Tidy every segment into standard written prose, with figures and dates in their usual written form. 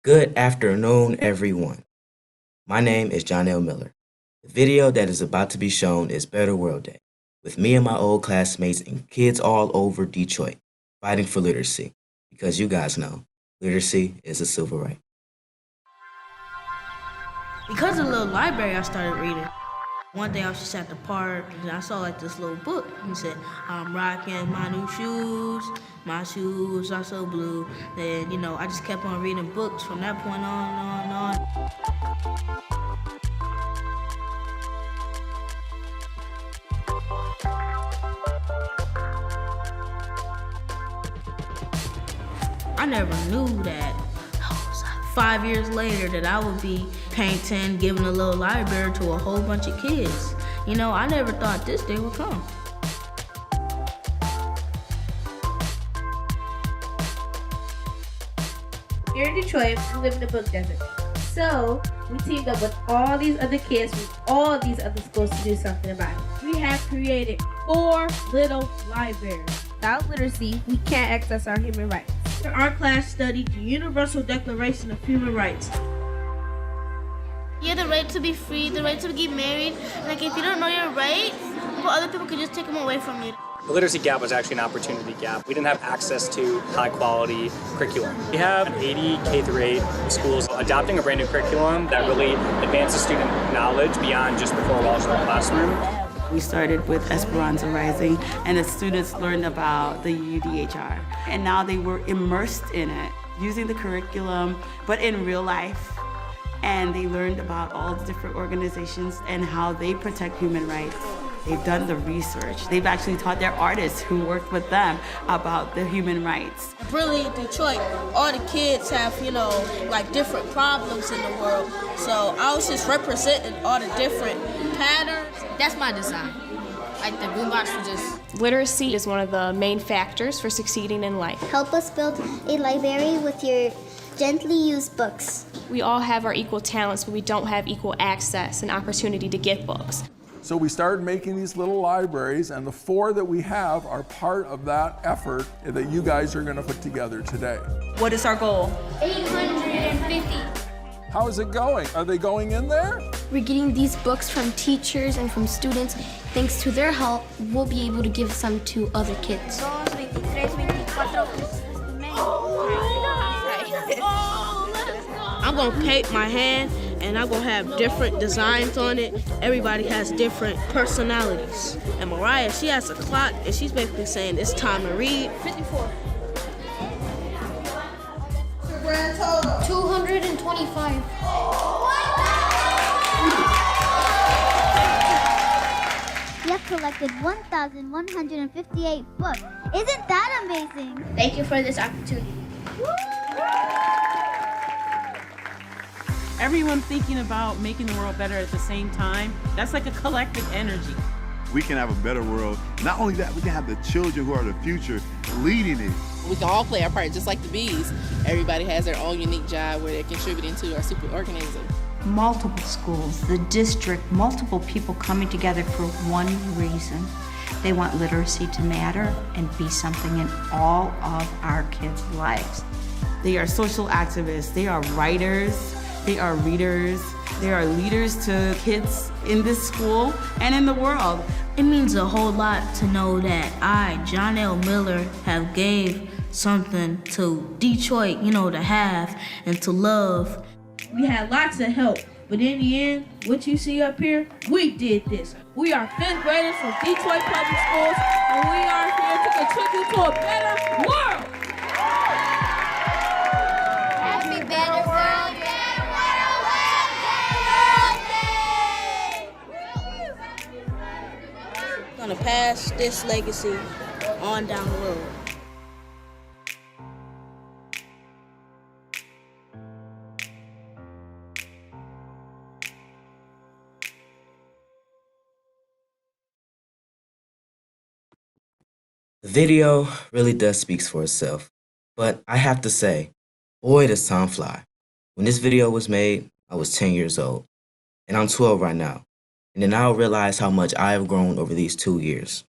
Good afternoon, everyone. My name is Jonelle Miller. The video that is about to be shown is Better World Day, with me and my old classmates and kids all over Detroit fighting for literacy, because you guys know, literacy is a civil right. Because of the little library I started reading. One day I was just at the park and I saw like this little book. He said, I'm rocking my new shoes. My shoes are so blue. And I just kept on reading books from that point on. I never knew that 5 years later that I would be painting, giving a little library to a whole bunch of kids. I never thought this day would come. Here in Detroit, we live in the book desert. So, we teamed up with all these other kids from all these other schools to do something about it. We have created 4 little libraries. Without literacy, we can't access our human rights. Our class studied the Universal Declaration of Human Rights. You have the right to be free, the right to get married. Like, if you don't know your rights, other people could just take them away from you. The literacy gap was actually an opportunity gap. We didn't have access to high quality curriculum. We have 80 K-8 schools adopting a brand new curriculum that really advances student knowledge beyond just the 4 walls of the classroom. We started with Esperanza Rising, and the students learned about the UDHR. And now they were immersed in it, using the curriculum, but in real life. And they learned about all the different organizations and how they protect human rights. They've done the research. They've actually taught their artists who worked with them about the human rights. Really, Detroit, all the kids have, like different problems in the world. So I was just representing all the different patterns. That's my design. Like the boombox was just... Literacy is one of the main factors for succeeding in life. Help us build a library with your gently used books. We all have our equal talents, but we don't have equal access and opportunity to get books. So we started making these little libraries, and the 4 that we have are part of that effort that you guys are going to put together today. What is our goal? 850. How is it going? Are they going in there? We're getting these books from teachers and from students. Thanks to their help, we'll be able to give some to other kids. I'm gonna paint my hand and I'm gonna have different designs on it. Everybody has different personalities. And Mariah, she has a clock and she's basically saying it's time to read. 54. Grand total. 225. We have collected 1,158 books. Isn't that amazing? Thank you for this opportunity. Everyone thinking about making the world better at the same time, that's like a collective energy. We can have a better world. Not only that, we can have the children who are the future leading it. We can all play our part, just like the bees. Everybody has their own unique job where they're contributing to our superorganism. Multiple schools, the district, multiple people coming together for one reason. They want literacy to matter and be something in all of our kids' lives. They are social activists, they are writers, they are readers, they are leaders to kids in this school and in the world. It means a whole lot to know that I, Jonelle Miller, have gave something to Detroit, to have and to love. We had lots of help, but in the end, what you see up here, we did this. We are 5th graders from Detroit Public Schools, and we are here to contribute to a better world. Happy Better World Day! I'm gonna pass this legacy on down the road. The video really does speak for itself, but I have to say, boy, does time fly. When this video was made, I was 10 years old, and I'm 12 right now. And then I'll realize how much I have grown over these 2 years.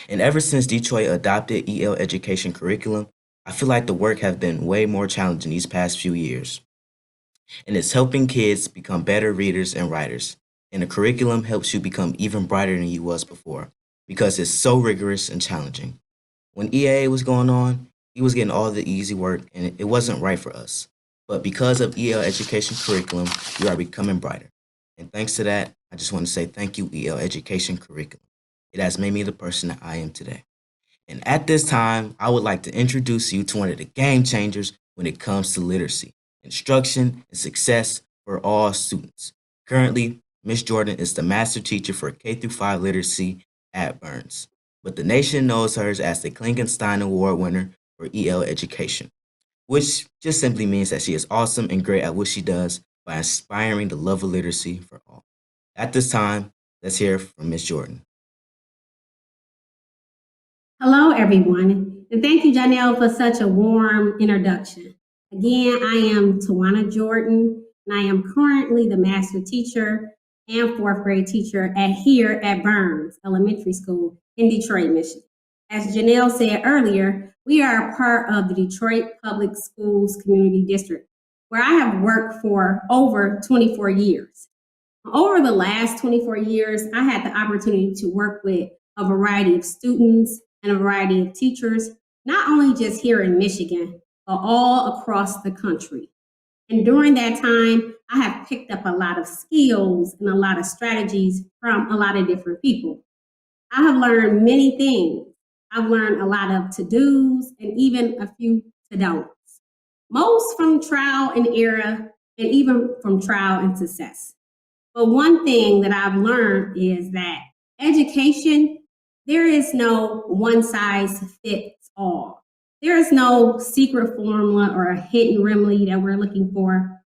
And ever since Detroit adopted EL education curriculum, I feel like the work has been way more challenging these past few years, and it's helping kids become better readers and writers. And the curriculum helps you become even brighter than you was before because it's so rigorous and challenging. When EAA was going on, he was getting all the easy work and it wasn't right for us. But because of EL education curriculum, we are becoming brighter. And thanks to that, I just want to say thank you, EL education curriculum. It has made me the person that I am today. And at this time, I would like to introduce you to one of the game changers when it comes to literacy, instruction, and success for all students. Currently, Ms. Jordan is the master teacher for K-5 literacy at Burns, but the nation knows her as the Klingenstein Award winner for EL education, which just simply means that she is awesome and great at what she does by inspiring the love of literacy for all. At this time, let's hear from Ms. Jordan. Hello, everyone, and thank you, Jonelle, for such a warm introduction. Again, I am Tawana Jordan, and I am currently the master teacher and fourth grade teacher here at Burns Elementary School in Detroit, Michigan. As Jonelle said earlier, we are a part of the Detroit Public Schools Community District, where I have worked for over 24 years. Over the last 24 years, I had the opportunity to work with a variety of students and a variety of teachers, not only just here in Michigan, but all across the country. And during that time, I have picked up a lot of skills and a lot of strategies from a lot of different people. I have learned many things. I've learned a lot of to-dos and even a few to-don'ts, most from trial and error and even from trial and success. But one thing that I've learned is that education, there is no one size fits all. There is no secret formula or a hidden remedy that we're looking for.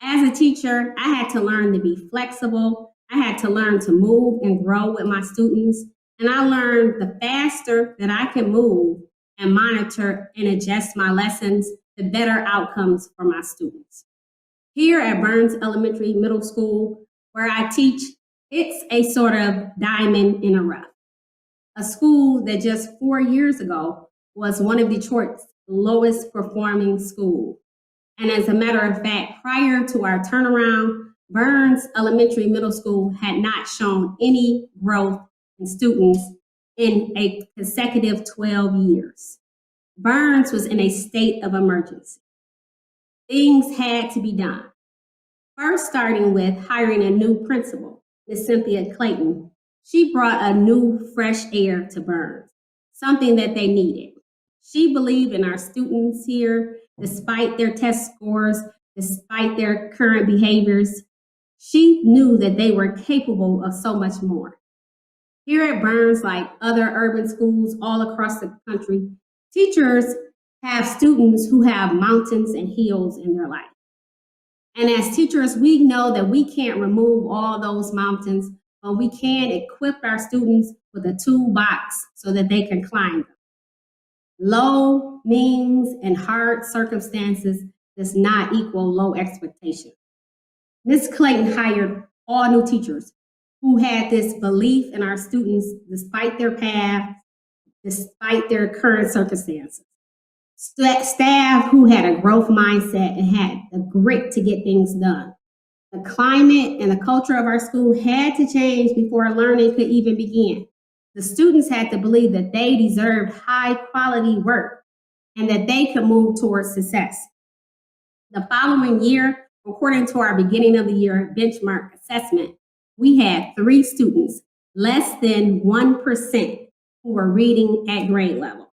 As a teacher, I had to learn to be flexible. I had to learn to move and grow with my students. And I learned the faster that I can move and monitor and adjust my lessons, the better outcomes for my students. Here at Burns Elementary Middle School, where I teach, it's a sort of diamond in the rough. A school that just 4 years ago was one of Detroit's lowest performing schools. And as a matter of fact, prior to our turnaround, Burns Elementary Middle School had not shown any growth in students in a consecutive 12 years. Burns was in a state of emergency. Things had to be done. First, starting with hiring a new principal, Ms. Cynthia Clayton. She brought a new fresh air to Burns, something that they needed. She believed in our students here, despite their test scores, despite their current behaviors. She knew that they were capable of so much more. Here at Burns, like other urban schools all across the country, teachers have students who have mountains and hills in their life. And as teachers, we know that we can't remove all those mountains, but we can equip our students with a toolbox so that they can climb them. Low means and hard circumstances does not equal low expectation. Ms. Clayton hired all new teachers who had this belief in our students despite their path, despite their current circumstances. Staff who had a growth mindset and had the grit to get things done. The climate and the culture of our school had to change before learning could even begin. The students had to believe that they deserved high quality work and that they could move towards success. The following year, according to our beginning of the year benchmark assessment, we had 3 students, less than 1%, who were reading at grade level.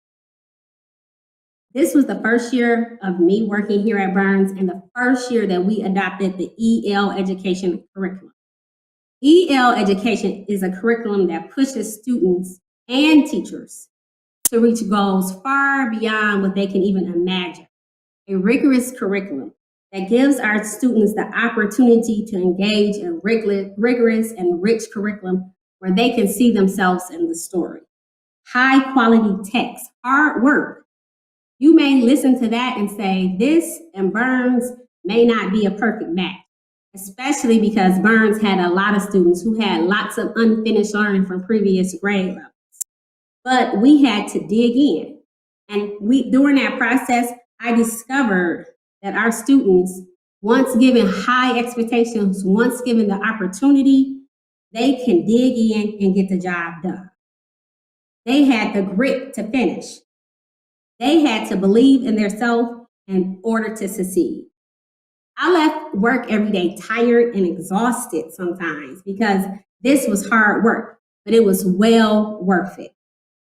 This was the first year of me working here at Burns and the first year that we adopted the EL education curriculum. EL education is a curriculum that pushes students and teachers to reach goals far beyond what they can even imagine. A rigorous curriculum that gives our students the opportunity to engage in rigorous and rich curriculum where they can see themselves in the story. High quality text, hard work. You may listen to that and say, this and Burns may not be a perfect match, especially because Burns had a lot of students who had lots of unfinished learning from previous grade levels. But we had to dig in And during that process, I discovered that our students, once given high expectations, once given the opportunity, they can dig in and get the job done. They had the grit to finish. They had to believe in themselves in order to succeed. I left work every day tired and exhausted sometimes because this was hard work, but it was well worth it.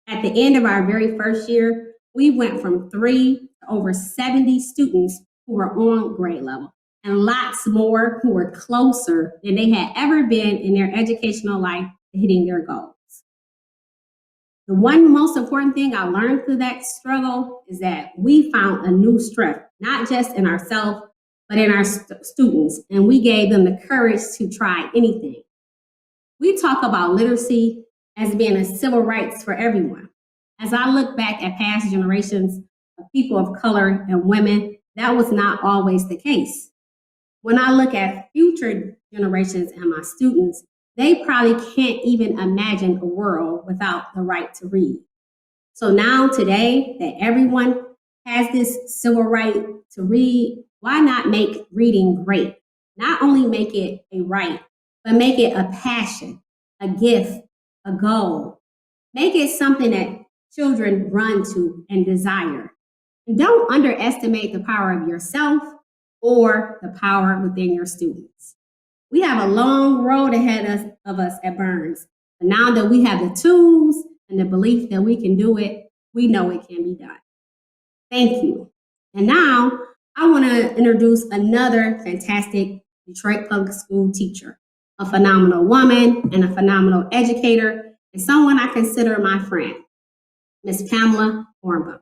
At the end of our very first year, we went from 3 to over 70 students who were on grade level and lots more who were closer than they had ever been in their educational life to hitting their goals. The one most important thing I learned through that struggle is that we found a new strength, not just in ourselves, but in our students, and we gave them the courage to try anything. We talk about literacy as being a civil rights for everyone. As I look back at past generations of people of color and women, that was not always the case. When I look at future generations and my students, they probably can't even imagine a world without the right to read. So now today that everyone has this civil right to read, why not make reading great? Not only make it a right, but make it a passion, a gift, a goal. Make it something that children run to and desire. And don't underestimate the power of yourself or the power within your students. We have a long road ahead of us at Burns, but now that we have the tools and the belief that we can do it, we know it can be done. Thank you. And now I want to introduce another fantastic Detroit Public School teacher, a phenomenal woman and a phenomenal educator, and someone I consider my friend, Miss Pamela Hornbuckle.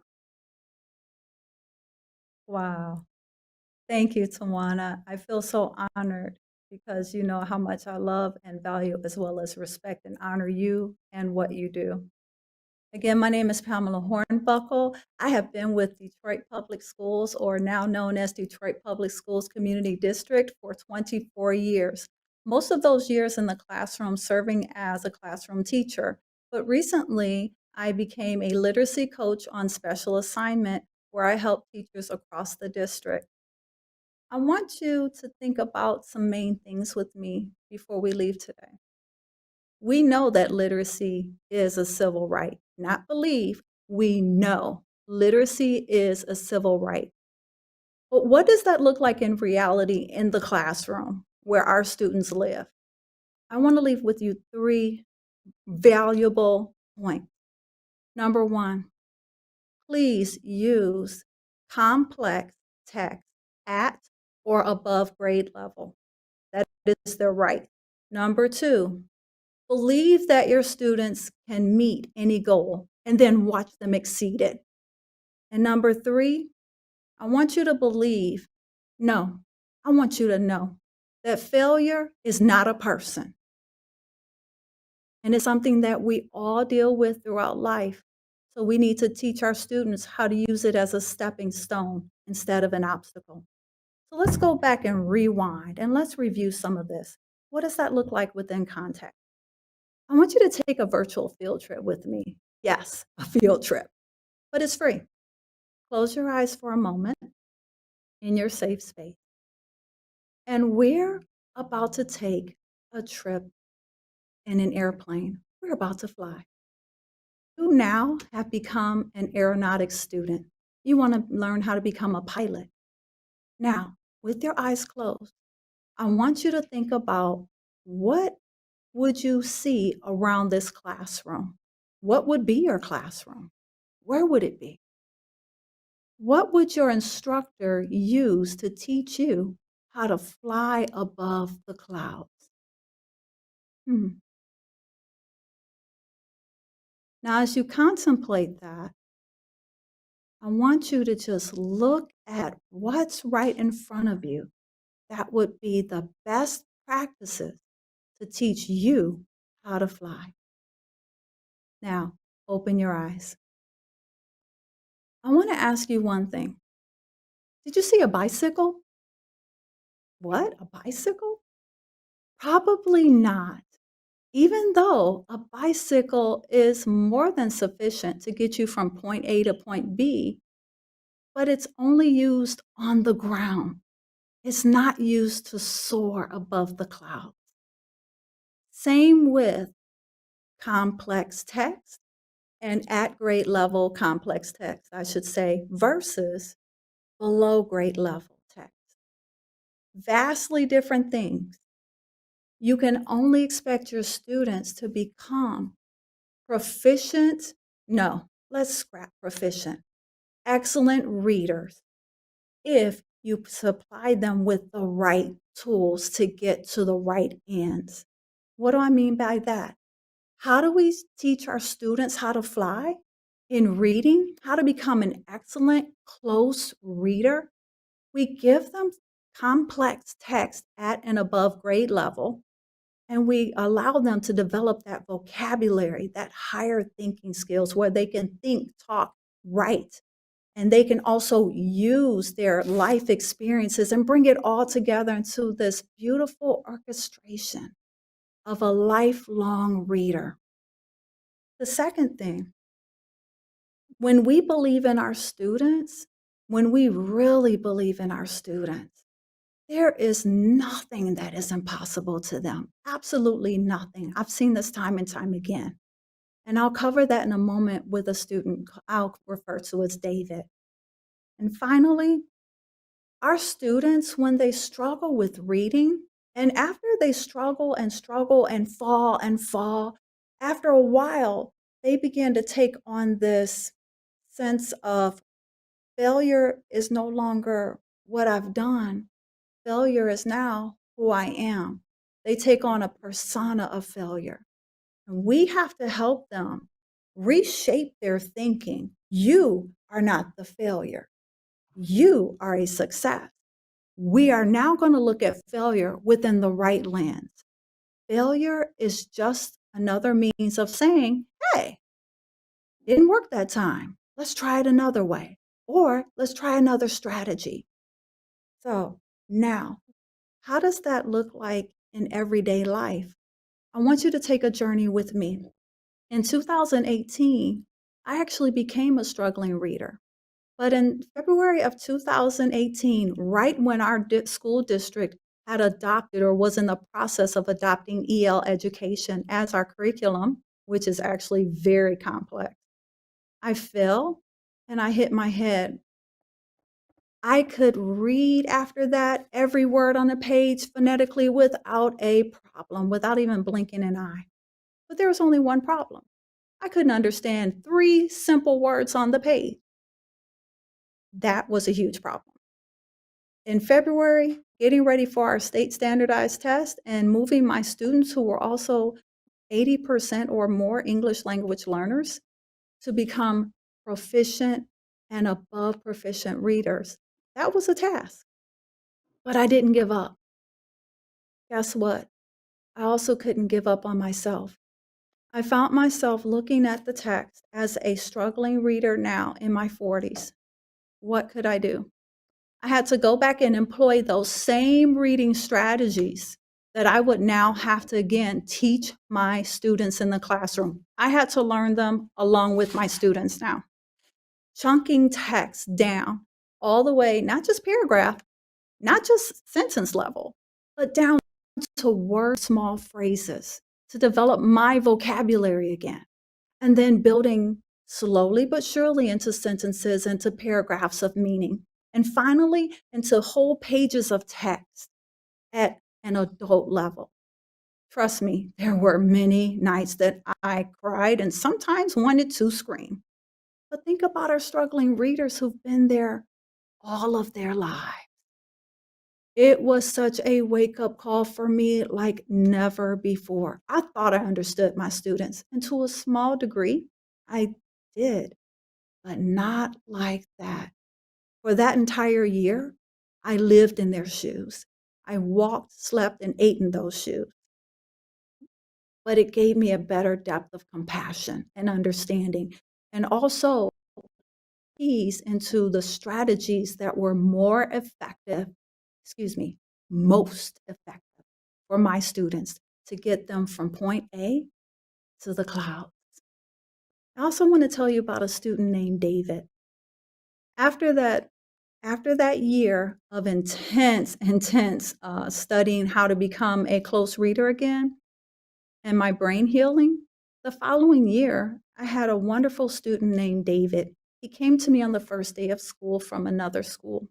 Wow. Thank you, Tawana. I feel so honored because you know how much I love and value as well as respect and honor you and what you do. Again, my name is Pamela Hornbuckle. I have been with Detroit Public Schools, or now known as Detroit Public Schools Community District, for 24 years. Most of those years in the classroom serving as a classroom teacher. But recently, I became a literacy coach on special assignment where I help teachers across the district. I want you to think about some main things with me before we leave today. We know that literacy is a civil right, not believe, we know literacy is a civil right. But what does that look like in reality in the classroom where our students live? I want to leave with you 3 valuable points. Number 1, please use complex text at or above grade level. That is their right. Number 2, believe that your students can meet any goal and then watch them exceed it. And number 3, I want you to believe, no, I want you to know that failure is not a person. And it's something that we all deal with throughout life. So we need to teach our students how to use it as a stepping stone instead of an obstacle. So let's go back and rewind and let's review some of this. What does that look like within context? I want you to take a virtual field trip with me. Yes, a field trip, but it's free. Close your eyes for a moment in your safe space. And we're about to take a trip in an airplane. We're about to fly. You now have become an aeronautics student. You want to learn how to become a pilot. Now, with your eyes closed, I want you to think about what would you see around this classroom? What would be your classroom? Where would it be? What would your instructor use to teach you how to fly above the clouds? Now, as you contemplate that, I want you to just look at what's right in front of you. That would be the best practices to teach you how to fly. Now, open your eyes. I want to ask you one thing. Did you see a bicycle? What? A bicycle? Probably not. Even though a bicycle is more than sufficient to get you from point A to point B, but it's only used on the ground. It's not used to soar above the clouds. Same with complex text and at grade level complex text, I should say, versus below grade level text. Vastly different things. You can only expect your students to become proficient, no, let's scrap proficient, excellent readers if you supply them with the right tools to get to the right ends. What do I mean by that? How do we teach our students how to fly? In reading, how to become an excellent close reader? We give them complex text at and above grade level, and we allow them to develop that vocabulary, that higher thinking skills where they can think, talk, write, and they can also use their life experiences and bring it all together into this beautiful orchestration of a lifelong reader. The second thing, when we believe in our students, when we really believe in our students, there is nothing that is impossible to them. Absolutely nothing. I've seen this time and time again. And I'll cover that in a moment with a student I'll refer to as David. And finally, our students, when they struggle with reading, and after they struggle and fall, after a while, they begin to take on this sense of failure is no longer what I've done. Failure is now who I am. They take on a persona of failure. And we have to help them reshape their thinking. You are not the failure. You are a success. We are now going to look at failure within the right lens. Failure is just another means of saying, hey, didn't work that time. Let's try it another way. Or let's try another strategy. So now, how does that look like in everyday life? I want you to take a journey with me. In 2018, I actually became a struggling reader. But in February of 2018, right when our school district had adopted or was in the process of adopting EL education as our curriculum, which is actually very complex, I fell and I hit my head. I could read after that every word on the page phonetically without a problem, without even blinking an eye. But there was only one problem. I couldn't understand 3 simple words on the page. That was a huge problem. In February, getting ready for our state standardized test and moving my students who were also 80% or more English language learners to become proficient and above proficient readers. That was a task, but I didn't give up. Guess what? I also couldn't give up on myself. I found myself looking at the text as a struggling reader now in my 40s. What could I do? I had to go back and employ those same reading strategies that I would now have to again teach my students in the classroom. I had to learn them along with my students now. Chunking text down all the way, not just paragraph, not just sentence level, but down to word small phrases to develop my vocabulary again. And then building slowly but surely into sentences, into paragraphs of meaning. And finally, into whole pages of text at an adult level. Trust me, there were many nights that I cried and sometimes wanted to scream. But think about our struggling readers who've been there all of their lives. It was such a wake-up call for me like never before. I thought I understood my students, and to a small degree, I did, but not like that. For that entire year, I lived in their shoes. I walked, slept, and ate in those shoes. But it gave me a better depth of compassion and understanding, and also keys into the strategies that were more effective, most effective for my students to get them from point A to the clouds. I also want to tell you about a student named David. After that year of intense studying how to become a close reader again and my brain healing, the following year, I had a wonderful student named David. He came to me on the first day of school from another school.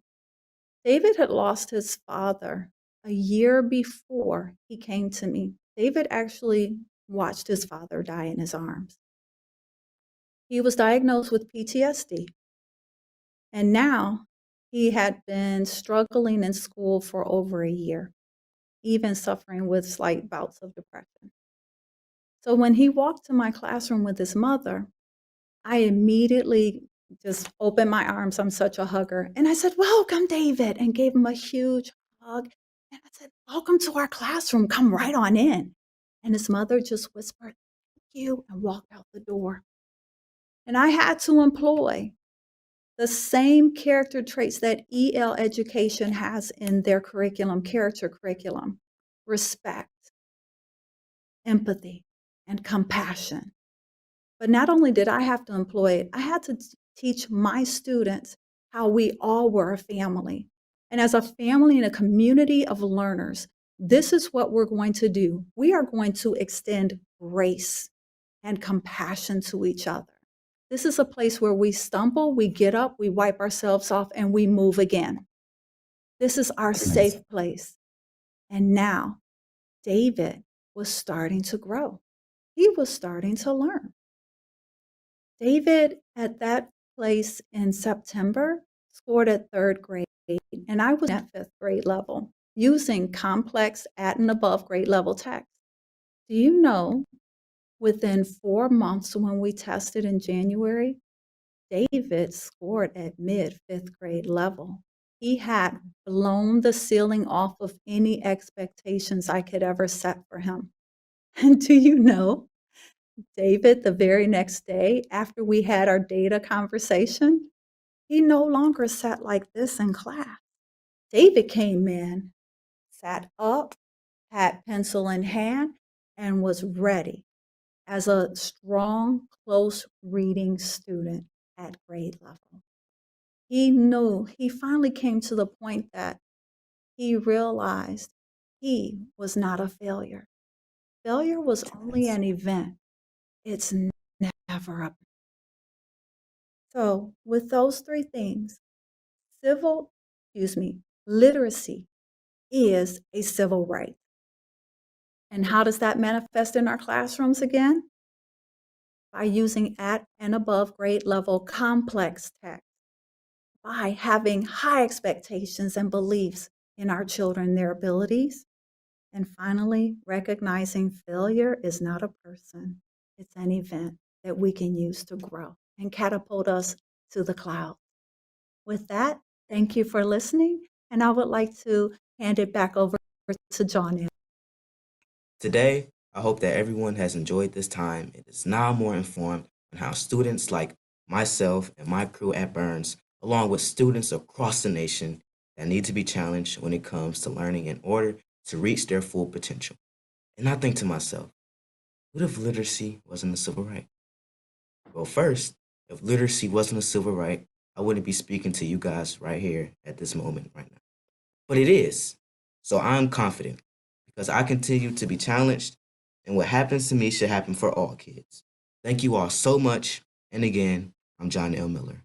David had lost his father a year before he came to me. David actually watched his father die in his arms. He was diagnosed with PTSD. And now he had been struggling in school for over a year, even suffering with slight bouts of depression. So when he walked to my classroom with his mother, I immediately just opened my arms. I'm such a hugger. And I said, "Welcome, David," and gave him a huge hug. And I said, "Welcome to our classroom. Come right on in." And his mother just whispered, "Thank you," and walked out the door. And I had to employ the same character traits that EL education has in their curriculum, character curriculum: respect, empathy, and compassion. But not only did I have to employ it, I had to teach my students how we all were a family. And as a family and a community of learners, this is what we're going to do. We are going to extend grace and compassion to each other. This is a place where we stumble, we get up, we wipe ourselves off, and we move again. This is our safe place. And now David was starting to grow. He was starting to learn. David, at that place in September, scored at 3rd grade, and I was at 5th grade level using complex at and above grade level text. Do you know, within 4 months when we tested in January, David scored at mid-5th grade level. He had blown the ceiling off of any expectations I could ever set for him. And do you know, David, the very next day after we had our data conversation, he no longer sat like this in class. David came in, sat up, had pencil in hand, and was ready as a strong, close reading student at grade level. He knew, he finally came to the point that he realized he was not a failure. Failure was only an event. It's never a. So with those 3 things, literacy is a civil right. And how does that manifest in our classrooms again? By using at and above grade level complex text, by having high expectations and beliefs in our children, their abilities, and finally, recognizing failure is not a person, it's an event that we can use to grow and catapult us to the clouds. With that, thank you for listening, and I would like to hand it back over to Jonelle. Today, I hope that everyone has enjoyed this time and is now more informed on how students like myself and my crew at Burns, along with students across the nation, that need to be challenged when it comes to learning in order to reach their full potential. And I think to myself, what if literacy wasn't a civil right? Well, first, if literacy wasn't a civil right, I wouldn't be speaking to you guys right here at this moment right now. But it is. So I'm confident because I continue to be challenged, and what happens to me should happen for all kids. Thank you all so much. And again, I'm Jonelle Miller.